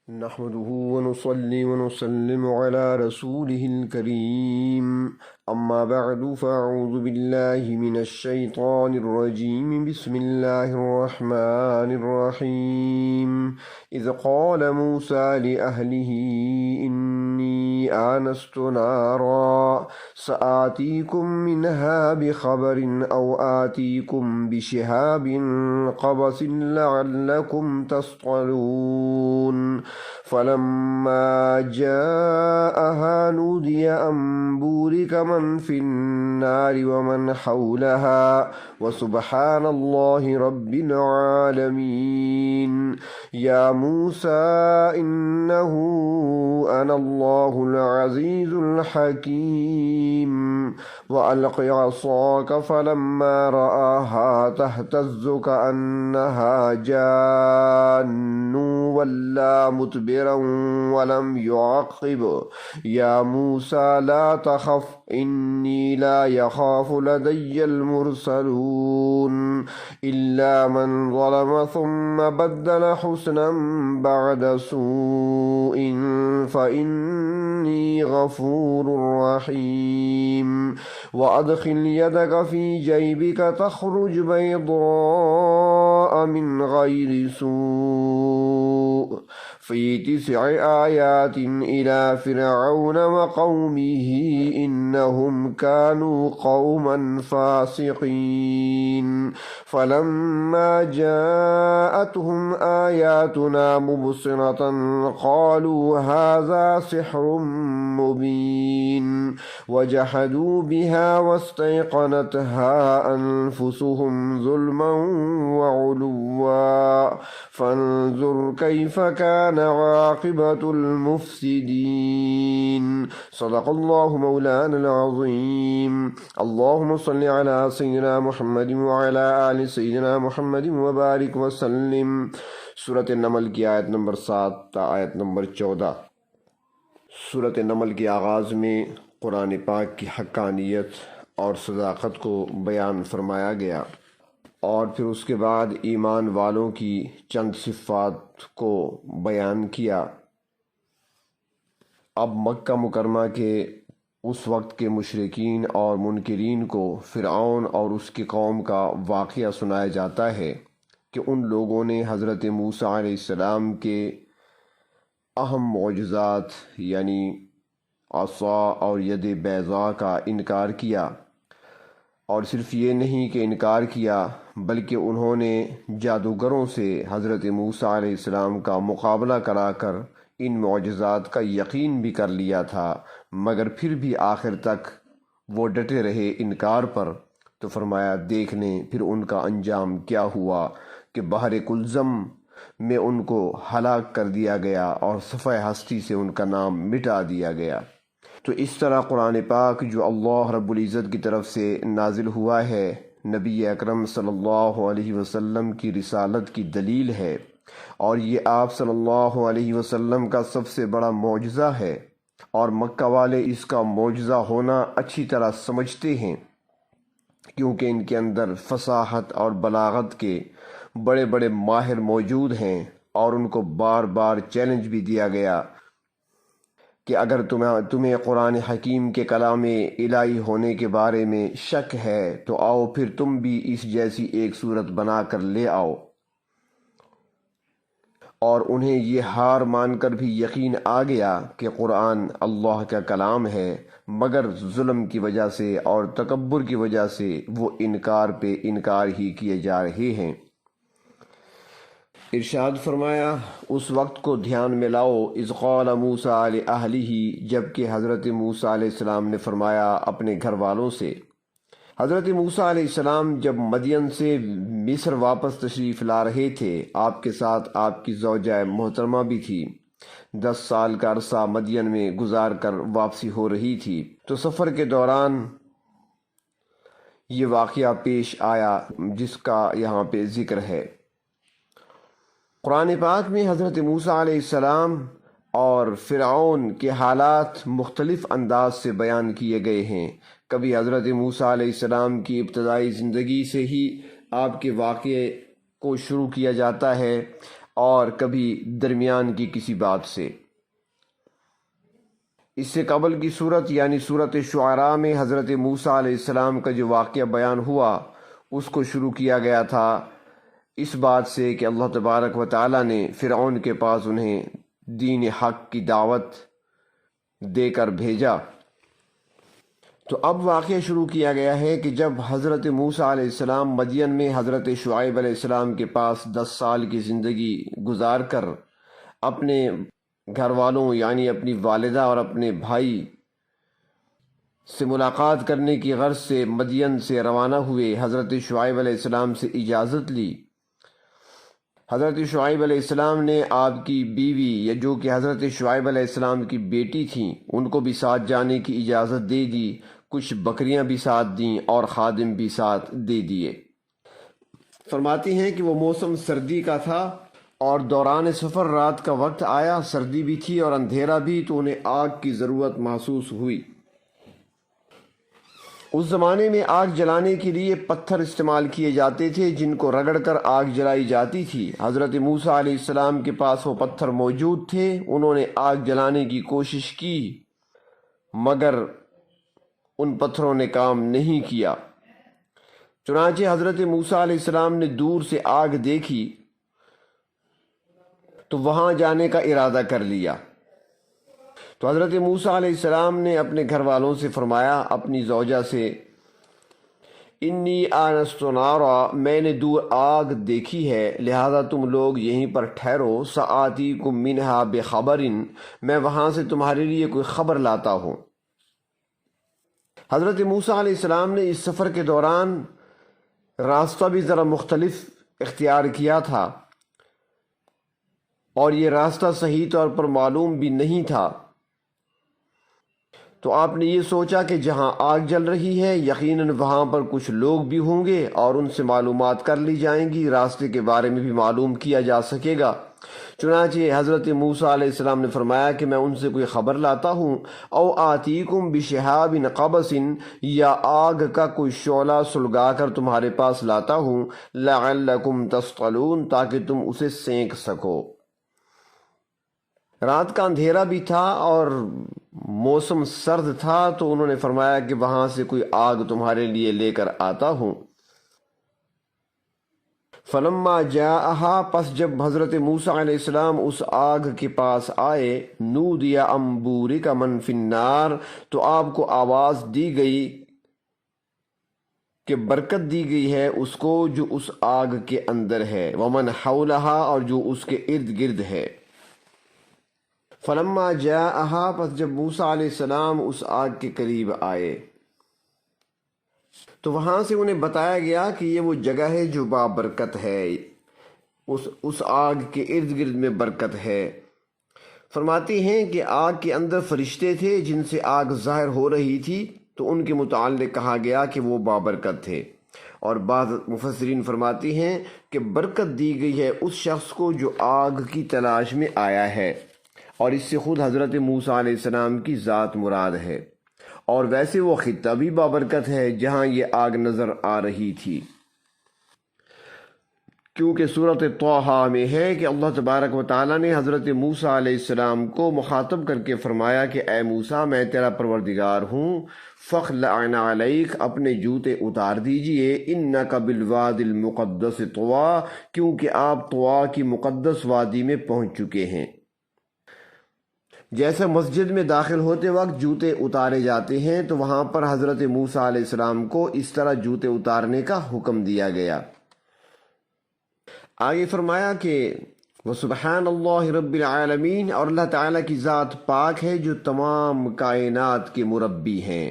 نحمده ونصلي ونسلم على رسوله الكريم أما بعد فأعوذ بالله من الشيطان الرجيم بسم الله الرحمن الرحيم إذ قال موسى لأهله إني آنست نارا سآتيكم منها بخبر أو آتيكم بشهاب قبس لعلكم تصطلون فلما جاءها نودي أن بورك من في النار ومن حولها وسبحان الله رب العالمين يا موسى إنه أنا الله العزيز الحكيم وألق عصاك فلما رآها تهتز كأنها جان ولا مدبرا ولم يعقب يا موسى لا تخف إني لا يخاف لدي المرسلون إلا من ظلم ثم بدل حسنا بعد سوء فإني غفور رحيم وأدخل يدك في جيبك تخرج بيضاء من غير سوء في 9 آيات إلى فرعون وقومه إنهم كانوا قوما فاسقين فلما جاءتهم آياتنا مبصرة قالوا هذا سحر مبين وجحدوا بها واستيقنتها أنفسهم ظلما وعلوا فانظر كيف كان عاقبة المفسدين صدق الله مولانا العظيم اللهم صل على سيدنا محمد وعلى آل سيدنا محمد وبارك وسلم سورة النمل کی آیت نمبر 7 تا آیت نمبر 14۔ سورة النمل کے آغاز میں قرآن پاک کی حقانیت اور صداقت کو بیان فرمایا گیا، اور پھر اس کے بعد ایمان والوں کی چند صفات کو بیان کیا۔ اب مکہ مکرمہ کے اس وقت کے مشرکین اور منکرین کو فرعون اور اس کی قوم کا واقعہ سنایا جاتا ہے کہ ان لوگوں نے حضرت موسیٰ علیہ السلام کے اہم معجزات یعنی عصا اور ید بیضاء کا انکار کیا، اور صرف یہ نہیں کہ انکار کیا بلکہ انہوں نے جادوگروں سے حضرت موسیٰ علیہ السلام کا مقابلہ کرا کر ان معجزات کا یقین بھی کر لیا تھا، مگر پھر بھی آخر تک وہ ڈٹے رہے انکار پر۔ تو فرمایا دیکھ لیں پھر ان کا انجام کیا ہوا کہ بحر کلزم میں ان کو ہلاک کر دیا گیا اور صفحہ ہستی سے ان کا نام مٹا دیا گیا۔ تو اس طرح قرآن پاک جو اللہ رب العزت کی طرف سے نازل ہوا ہے، نبی اکرم صلی اللہ علیہ وسلم کی رسالت کی دلیل ہے، اور یہ آپ صلی اللہ علیہ وسلم کا سب سے بڑا معجزہ ہے، اور مکہ والے اس کا معجزہ ہونا اچھی طرح سمجھتے ہیں کیونکہ ان کے اندر فصاحت اور بلاغت کے بڑے بڑے ماہر موجود ہیں، اور ان کو بار بار چیلنج بھی دیا گیا کہ اگر تمہیں قرآن حکیم کے کلام الہی ہونے کے بارے میں شک ہے تو آؤ پھر تم بھی اس جیسی ایک صورت بنا کر لے آؤ، اور انہیں یہ ہار مان کر بھی یقین آ گیا کہ قرآن اللہ کا کلام ہے، مگر ظلم کی وجہ سے اور تکبر کی وجہ سے وہ انکار پہ انکار ہی کیے جا رہے ہیں۔ ارشاد فرمایا اس وقت کو دھیان میں لاؤ، اذ قال موسیٰ لأہلہ، جبکہ حضرت موسیٰ علیہ السلام نے فرمایا اپنے گھر والوں سے۔ حضرت موسیٰ علیہ السلام جب مدین سے مصر واپس تشریف لا رہے تھے، آپ کے ساتھ آپ کی زوجہ محترمہ بھی تھی، 10 سال کا عرصہ مدین میں گزار کر واپسی ہو رہی تھی۔ تو سفر کے دوران یہ واقعہ پیش آیا جس کا یہاں پہ ذکر ہے۔ قرآن پاک میں حضرت موسیٰ علیہ السلام اور فرعون کے حالات مختلف انداز سے بیان کیے گئے ہیں۔ کبھی حضرت موسیٰ علیہ السلام کی ابتدائی زندگی سے ہی آپ کے واقعے کو شروع کیا جاتا ہے، اور کبھی درمیان کی کسی بات سے۔ اس سے قبل کی صورت یعنی صورت شعراء میں حضرت موسیٰ علیہ السلام کا جو واقعہ بیان ہوا اس کو شروع کیا گیا تھا اس بات سے کہ اللہ تبارک و تعالیٰ نے فرعون کے پاس انہیں دین حق کی دعوت دے کر بھیجا۔ تو اب واقعہ شروع کیا گیا ہے کہ جب حضرت موسیٰ علیہ السلام مدین میں حضرت شعیب علیہ السلام کے پاس 10 سال کی زندگی گزار کر اپنے گھر والوں یعنی اپنی والدہ اور اپنے بھائی سے ملاقات کرنے کی غرض سے مدین سے روانہ ہوئے، حضرت شعیب علیہ السلام سے اجازت لی۔ حضرت شعیب علیہ السلام نے آپ کی بیوی یا جو کہ حضرت شعیب علیہ السلام کی بیٹی تھیں ان کو بھی ساتھ جانے کی اجازت دے دی، کچھ بکریاں بھی ساتھ دیں اور خادم بھی ساتھ دے دیے۔ فرماتی ہیں کہ وہ موسم سردی کا تھا اور دوران سفر رات کا وقت آیا، سردی بھی تھی اور اندھیرا بھی، تو انہیں آگ کی ضرورت محسوس ہوئی۔ اس زمانے میں آگ جلانے کے لیے پتھر استعمال کیے جاتے تھے جن کو رگڑ کر آگ جلائی جاتی تھی۔ حضرت موسیٰ علیہ السلام کے پاس وہ پتھر موجود تھے، انہوں نے آگ جلانے کی کوشش کی مگر ان پتھروں نے کام نہیں کیا۔ چنانچہ حضرت موسیٰ علیہ السلام نے دور سے آگ دیکھی تو وہاں جانے کا ارادہ کر لیا۔ تو حضرت موسیٰ علیہ السلام نے اپنے گھر والوں سے فرمایا، اپنی زوجہ سے، انی آنست نارا، میں نے دور آگ دیکھی ہے، لہذا تم لوگ یہیں پر ٹھہرو، سآتیکم منہا بخبر، میں وہاں سے تمہارے لیے کوئی خبر لاتا ہوں۔ حضرت موسیٰ علیہ السلام نے اس سفر کے دوران راستہ بھی ذرا مختلف اختیار کیا تھا اور یہ راستہ صحیح طور پر معلوم بھی نہیں تھا، تو آپ نے یہ سوچا کہ جہاں آگ جل رہی ہے یقیناً وہاں پر کچھ لوگ بھی ہوں گے اور ان سے معلومات کر لی جائیں گی، راستے کے بارے میں بھی معلوم کیا جا سکے گا۔ چنانچہ حضرت موسیٰ علیہ السلام نے فرمایا کہ میں ان سے کوئی خبر لاتا ہوں، او آتیکم بشہاب قبس، یا آگ کا کوئی شعلہ سلگا کر تمہارے پاس لاتا ہوں، لعلکم تصطلون، تاکہ تم اسے سینک سکو۔ رات کا اندھیرا بھی تھا اور موسم سرد تھا، تو انہوں نے فرمایا کہ وہاں سے کوئی آگ تمہارے لیے لے کر آتا ہوں۔ فلما جاءہا، پس جب حضرت موسیٰ علیہ السلام اس آگ کے پاس آئے، نودی ان بورک من فی النار، تو آپ کو آواز دی گئی کہ برکت دی گئی ہے اس کو جو اس آگ کے اندر ہے، ومن حولہا، اور جو اس کے ارد گرد ہے۔ فلما جاءہا، پس جب موسیٰ علیہ السلام اس آگ کے قریب آئے تو وہاں سے انہیں بتایا گیا کہ یہ وہ جگہ ہے جو بابرکت ہے، اس آگ کے ارد گرد میں برکت ہے۔ فرماتی ہیں کہ آگ کے اندر فرشتے تھے جن سے آگ ظاہر ہو رہی تھی، تو ان کے متعلق کہا گیا کہ وہ بابرکت تھے۔ اور بعض مفسرین فرماتی ہیں کہ برکت دی گئی ہے اس شخص کو جو آگ کی تلاش میں آیا ہے، اور اس سے خود حضرت موسیٰ علیہ السلام کی ذات مراد ہے، اور ویسے وہ خطہ بھی بابرکت ہے جہاں یہ آگ نظر آ رہی تھی، کیونکہ صورت طٰہٰ میں ہے کہ اللہ تبارک و تعالیٰ نے حضرت موسیٰ علیہ السلام کو مخاطب کر کے فرمایا کہ اے موسیٰ، میں تیرا پروردگار ہوں، فاخلع علیک، اپنے جوتے اتار دیجئے، انک بالواد المقدس طویٰ، کیونکہ آپ طویٰ کی مقدس وادی میں پہنچ چکے ہیں۔ جیسے مسجد میں داخل ہوتے وقت جوتے اتارے جاتے ہیں، تو وہاں پر حضرت موسیٰ علیہ السلام کو اس طرح جوتے اتارنے کا حکم دیا گیا۔ آگے فرمایا کہ وَسُبْحَانَ اللَّهِ رَبِّ الْعَالَمِينَ، اور اللہ تعالیٰ کی ذات پاک ہے جو تمام کائنات کے مربی ہیں۔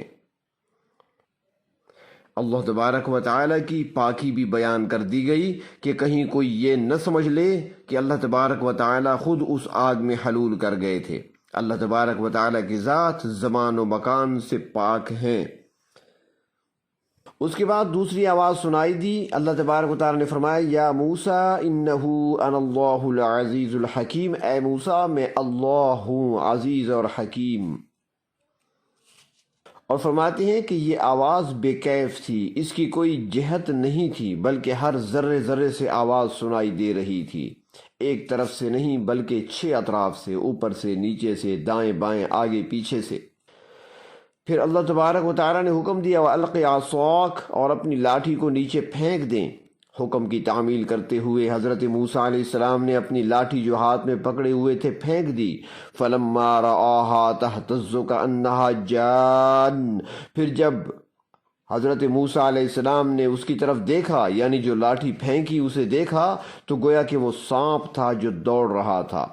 اللہ تبارک و تعالیٰ کی پاکی بھی بیان کر دی گئی کہ کہیں کوئی یہ نہ سمجھ لے کہ اللہ تبارک و تعالیٰ خود اس آگ میں حلول کر گئے تھے۔ اللہ تبارک و تعالیٰ کی ذات زمان و مکان سے پاک ہیں۔ اس کے بعد دوسری آواز سنائی دی، اللہ تبارک و تعالیٰ نے فرمایا یا موسیٰ انہو انا اللہ العزیز الحکیم، اے موسیٰ میں اللہ ہوں عزیز اور حکیم۔ اور فرماتے ہیں کہ یہ آواز بے کیف تھی، اس کی کوئی جہت نہیں تھی، بلکہ ہر ذرے ذرے سے آواز سنائی دے رہی تھی۔ ایک طرف سے نہیں بلکہ 6 اطراف سے، اوپر سے، نیچے سے، دائیں بائیں، آگے پیچھے سے۔ پھر اللہ تبارک و تعالیٰ نے حکم دیا وَأَلْقِ عَصَاكَ، اور اپنی لاٹھی کو نیچے پھینک دیں۔ حکم کی تعمیل کرتے ہوئے حضرت موسیٰ علیہ السلام نے اپنی لاٹھی جو ہاتھ میں پکڑے ہوئے تھے پھینک دی۔ فَلَمَّا رَآهَا تَهْتَزُّ كَأَنَّهَا جَانٌّ، پھر جب حضرت موسیٰ علیہ السلام نے اس کی طرف دیکھا، یعنی جو لاٹھی پھینکی اسے دیکھا، تو گویا کہ وہ سانپ تھا جو دوڑ رہا تھا،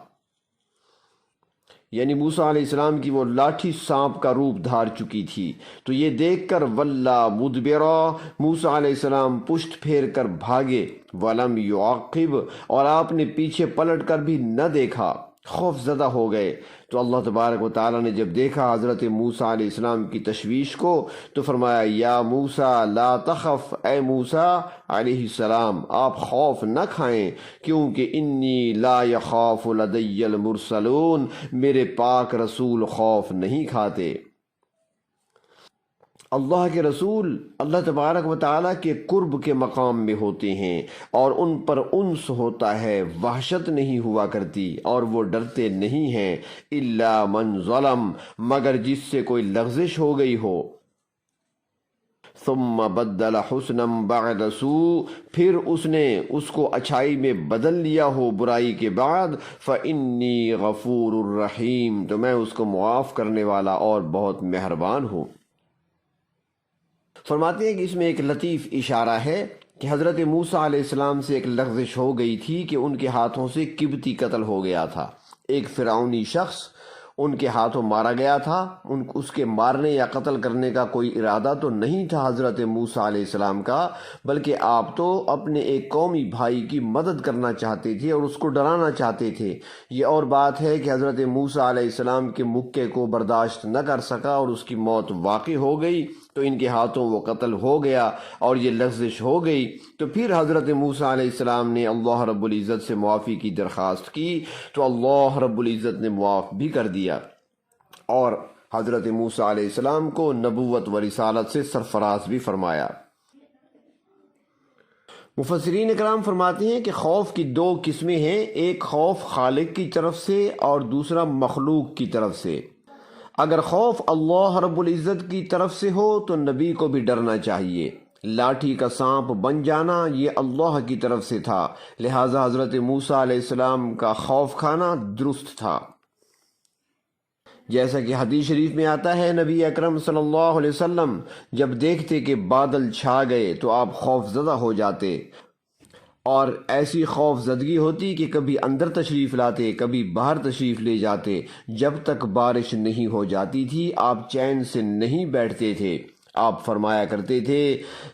یعنی موسیٰ علیہ السلام کی وہ لاٹھی سانپ کا روپ دھار چکی تھی۔ تو یہ دیکھ کر وَلَّا مُدْبِرًا، موسیٰ علیہ السلام پشت پھیر کر بھاگے، وَلَمْ يُعَقِّبْ، اور آپ نے پیچھے پلٹ کر بھی نہ دیکھا، خوف زدہ ہو گئے۔ تو اللہ تبارک و تعالیٰ نے جب دیکھا حضرت موسیٰ علیہ السلام کی تشویش کو، تو فرمایا یا موسیٰ لا تخف، اے موسیٰ علیہ السلام آپ خوف نہ کھائیں، کیونکہ انی لا یخاف لدی المرسلون، میرے پاک رسول خوف نہیں کھاتے۔ اللہ کے رسول اللہ تبارک و تعالیٰ کے قرب کے مقام میں ہوتے ہیں، اور ان پر انس ہوتا ہے، وحشت نہیں ہوا کرتی، اور وہ ڈرتے نہیں ہیں الا من ظلم، مگر جس سے کوئی لغزش ہو گئی ہو۔ ثم بدل حسنا بعد سوء، پھر اس نے اس کو اچھائی میں بدل لیا ہو برائی کے بعد، فإنی غفور الرحیم، تو میں اس کو معاف کرنے والا اور بہت مہربان ہوں۔ فرماتے ہیں کہ اس میں ایک لطیف اشارہ ہے کہ حضرت موسیٰ علیہ السلام سے ایک لغزش ہو گئی تھی کہ ان کے ہاتھوں سے قبطی قتل ہو گیا تھا، ایک فرعونی شخص ان کے ہاتھوں مارا گیا تھا۔ اس کے مارنے یا قتل کرنے کا کوئی ارادہ تو نہیں تھا حضرت موسیٰ علیہ السلام کا، بلکہ آپ تو اپنے ایک قومی بھائی کی مدد کرنا چاہتے تھے اور اس کو ڈرانا چاہتے تھے۔ یہ اور بات ہے کہ حضرت موسیٰ علیہ السلام کے مکے کو برداشت نہ کر سکا اور اس کی موت واقع ہو گئی، تو ان کے ہاتھوں وہ قتل ہو گیا اور یہ لغزش ہو گئی۔ تو پھر حضرت موسیٰ علیہ السلام نے اللہ رب العزت سے معافی کی درخواست کی، تو اللہ رب العزت نے معاف بھی کر دیا، اور حضرت موسیٰ علیہ السلام کو نبوت و رسالت سے سرفراز بھی فرمایا۔ مفسرین اکرام فرماتے ہیں کہ خوف کی 2 قسمیں ہیں، ایک خوف خالق کی طرف سے اور دوسرا مخلوق کی طرف سے۔ اگر خوف اللہ رب العزت کی طرف سے ہو تو نبی کو بھی ڈرنا چاہیے۔ لاٹھی کا سانپ بن جانا یہ اللہ کی طرف سے تھا، لہٰذا حضرت موسیٰ علیہ السلام کا خوف کھانا درست تھا۔ جیسا کہ حدیث شریف میں آتا ہے، نبی اکرم صلی اللہ علیہ وسلم جب دیکھتے کہ بادل چھا گئے تو آپ خوف زدہ ہو جاتے، اور ایسی خوف زدگی ہوتی کہ کبھی اندر تشریف لاتے، کبھی باہر تشریف لے جاتے۔ جب تک بارش نہیں ہو جاتی تھی آپ چین سے نہیں بیٹھتے تھے۔ آپ فرمایا کرتے تھے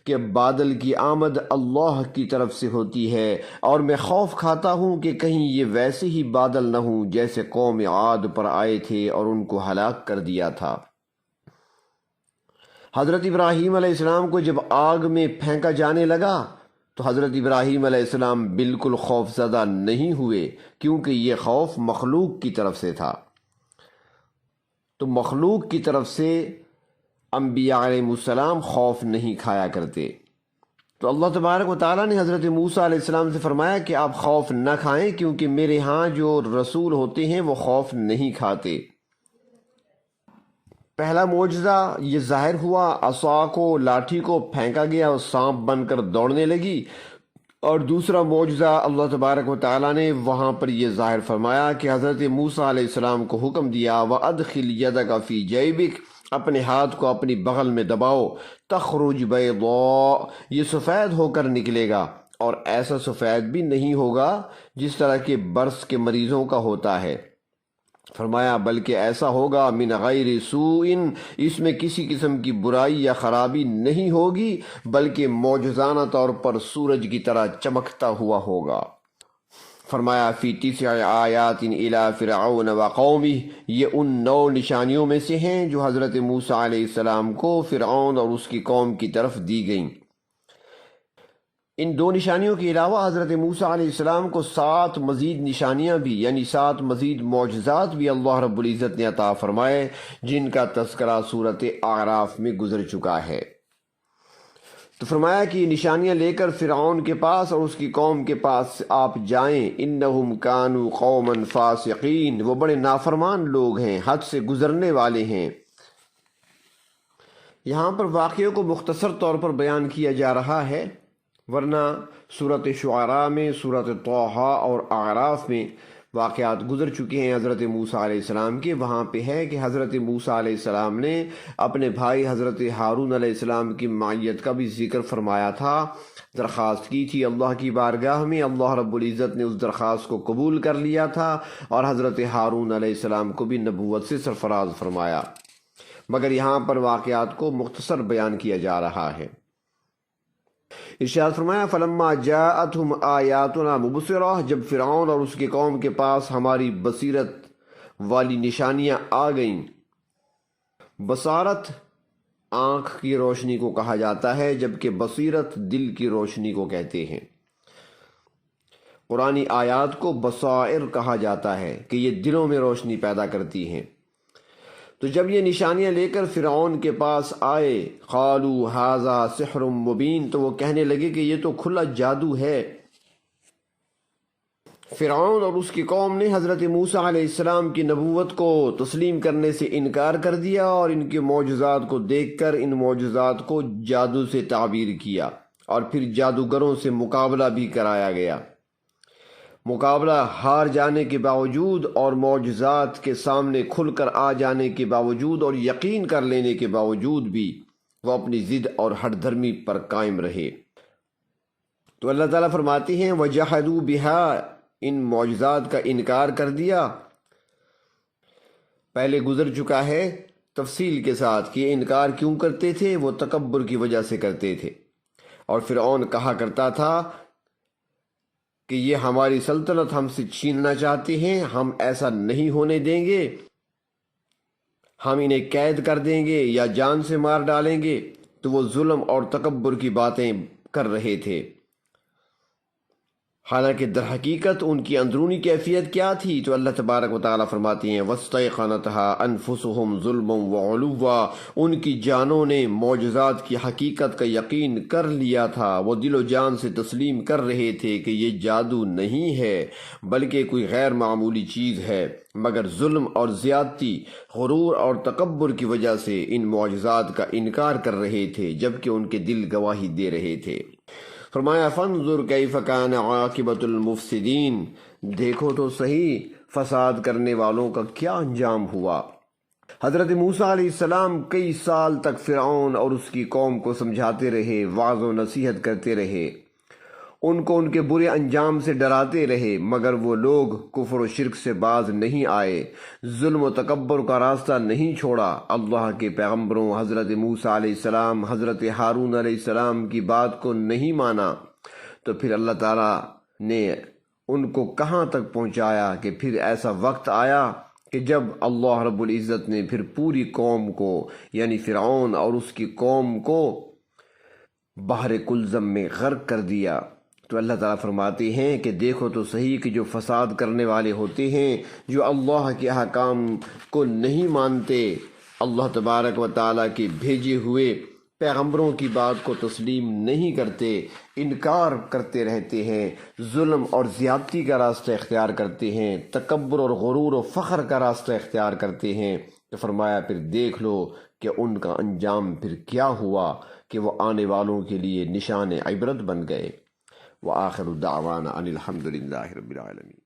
کہ بادل کی آمد اللہ کی طرف سے ہوتی ہے، اور میں خوف کھاتا ہوں کہ کہیں یہ ویسے ہی بادل نہ ہوں جیسے قوم عاد پر آئے تھے اور ان کو ہلاک کر دیا تھا۔ حضرت ابراہیم علیہ السلام کو جب آگ میں پھینکا جانے لگا تو حضرت ابراہیم علیہ السلام بالکل خوف زدہ نہیں ہوئے، کیونکہ یہ خوف مخلوق کی طرف سے تھا۔ تو مخلوق کی طرف سے انبیاء علیہ السلام خوف نہیں کھایا کرتے۔ تو اللہ تبارک و تعالیٰ نے حضرت موسیٰ علیہ السلام سے فرمایا کہ آپ خوف نہ کھائیں، کیونکہ میرے ہاں جو رسول ہوتے ہیں وہ خوف نہیں کھاتے۔ پہلا معجزہ یہ ظاہر ہوا، عصا کو، لاٹھی کو پھینکا گیا اور سانپ بن کر دوڑنے لگی، اور دوسرا معجزہ اللہ تبارک و تعالیٰ نے وہاں پر یہ ظاہر فرمایا کہ حضرت موسیٰ علیہ السلام کو حکم دیا وَأَدْخِلْ يَدَكَ فِي جَيْبِكَ، اپنے ہاتھ کو اپنی بغل میں دباؤ، تخرج بیضاء، یہ سفید ہو کر نکلے گا، اور ایسا سفید بھی نہیں ہوگا جس طرح کے برس کے مریضوں کا ہوتا ہے۔ فرمایا بلکہ ایسا ہوگا من غیر سوء، اس میں کسی قسم کی برائی یا خرابی نہیں ہوگی، بلکہ معجزانہ طور پر سورج کی طرح چمکتا ہوا ہوگا۔ فرمایا فی 9 آیات الی فرعون وقومہ، یہ ان 9 نشانیوں میں سے ہیں جو حضرت موسیٰ علیہ السلام کو فرعون اور اس کی قوم کی طرف دی گئیں۔ ان 2 نشانیوں کے علاوہ حضرت موسیٰ علیہ السلام کو 7 مزید نشانیاں بھی، یعنی 7 مزید معجزات بھی اللہ رب العزت نے عطا فرمائے، جن کا تذکرہ سورۃ اعراف میں گزر چکا ہے۔ تو فرمایا کہ یہ نشانیاں لے کر فرعون کے پاس اور اس کی قوم کے پاس آپ جائیں، انہم کانوا قوما فاسقین، وہ بڑے نافرمان لوگ ہیں، حد سے گزرنے والے ہیں۔ یہاں پر واقعوں کو مختصر طور پر بیان کیا جا رہا ہے، ورنہ سورۃ شعراء میں، سورۃ طٰہٰ اور اعراف میں واقعات گزر چکے ہیں حضرت موسیٰ علیہ السلام کے۔ وہاں پہ ہے کہ حضرت موسیٰ علیہ السلام نے اپنے بھائی حضرت ہارون علیہ السلام کی معیت کا بھی ذکر فرمایا تھا، درخواست کی تھی اللہ کی بارگاہ میں، اللہ رب العزت نے اس درخواست کو قبول کر لیا تھا اور حضرت ہارون علیہ السلام کو بھی نبوت سے سرفراز فرمایا، مگر یہاں پر واقعات کو مختصر بیان کیا جا رہا ہے۔ ارشاد فرمایا فلما جاءتهم آیاتنا مبصرہ، جب فرعون اور اس کی قوم کے پاس ہماری بصیرت والی نشانیاں آ گئیں۔ بصارت آنکھ کی روشنی کو کہا جاتا ہے، جبکہ بصیرت دل کی روشنی کو کہتے ہیں۔ قرآنی آیات کو بصائر کہا جاتا ہے کہ یہ دلوں میں روشنی پیدا کرتی ہیں۔ تو جب یہ نشانیاں لے کر فرعون کے پاس آئے، قالوا ھذا سحر مبین، تو وہ کہنے لگے کہ یہ تو کھلا جادو ہے۔ فرعون اور اس کی قوم نے حضرت موسیٰ علیہ السلام کی نبوت کو تسلیم کرنے سے انکار کر دیا اور ان کے معجزات کو دیکھ کر ان معجزات کو جادو سے تعبیر کیا، اور پھر جادوگروں سے مقابلہ بھی کرایا گیا۔ مقابلہ ہار جانے کے باوجود اور معجزات کے سامنے کھل کر آ جانے کے باوجود اور یقین کر لینے کے باوجود بھی وہ اپنی ضد اور ہٹ دھرمی پر قائم رہے۔ تو اللہ تعالیٰ فرماتے ہیں وَجَحَدُوا بِهَا، ان معجزات کا انکار کر دیا۔ پہلے گزر چکا ہے تفصیل کے ساتھ کہ یہ انکار کیوں کرتے تھے، وہ تکبر کی وجہ سے کرتے تھے، اور فرعون کہا کرتا تھا کہ یہ ہماری سلطنت ہم سے چھیننا چاہتے ہیں، ہم ایسا نہیں ہونے دیں گے، ہم انہیں قید کر دیں گے یا جان سے مار ڈالیں گے۔ تو وہ ظلم اور تکبر کی باتیں کر رہے تھے، حالانکہ در حقیقت ان کی اندرونی کیفیت کیا تھی؟ تو اللہ تبارک و تعالیٰ فرماتی ہیں وَاسْتَيْقَنَتْهَا أَنفُسُهُمْ ظُلْمًا وَعُلُوًّا، ان کی جانوں نے معجزات کی حقیقت کا یقین کر لیا تھا، وہ دل و جان سے تسلیم کر رہے تھے کہ یہ جادو نہیں ہے بلکہ کوئی غیر معمولی چیز ہے، مگر ظلم اور زیادتی، غرور اور تکبر کی وجہ سے ان معجزات کا انکار کر رہے تھے، جبکہ ان کے دل گواہی دے رہے تھے۔ فرمایا فانظر کیف کان عاقبۃ المفسدین، دیکھو تو صحیح فساد کرنے والوں کا کیا انجام ہوا۔ حضرت موسیٰ علیہ السلام کئی سال تک فرعون اور اس کی قوم کو سمجھاتے رہے، وعظ و نصیحت کرتے رہے، ان کو ان کے برے انجام سے ڈراتے رہے، مگر وہ لوگ کفر و شرک سے باز نہیں آئے، ظلم و تکبر کا راستہ نہیں چھوڑا، اللہ کے پیغمبروں حضرت موسیٰ علیہ السلام، حضرت ہارون علیہ السلام کی بات کو نہیں مانا۔ تو پھر اللہ تعالیٰ نے ان کو کہاں تک پہنچایا کہ پھر ایسا وقت آیا کہ جب اللہ رب العزت نے پھر پوری قوم کو یعنی فرعون اور اس کی قوم کو بحر کلزم میں غرق کر دیا۔ تو اللہ تعالیٰ فرماتے ہیں کہ دیکھو تو صحیح کہ جو فساد کرنے والے ہوتے ہیں، جو اللہ کے احکام کو نہیں مانتے، اللہ تبارک و تعالیٰ کے بھیجے ہوئے پیغمبروں کی بات کو تسلیم نہیں کرتے، انکار کرتے رہتے ہیں، ظلم اور زیادتی کا راستہ اختیار کرتے ہیں، تکبر اور غرور و فخر کا راستہ اختیار کرتے ہیں، تو فرمایا پھر دیکھ لو کہ ان کا انجام پھر کیا ہوا، کہ وہ آنے والوں کے لیے نشان عبرت بن گئے۔ وآخر دعوانا ان الحمد للہ رب العالمین۔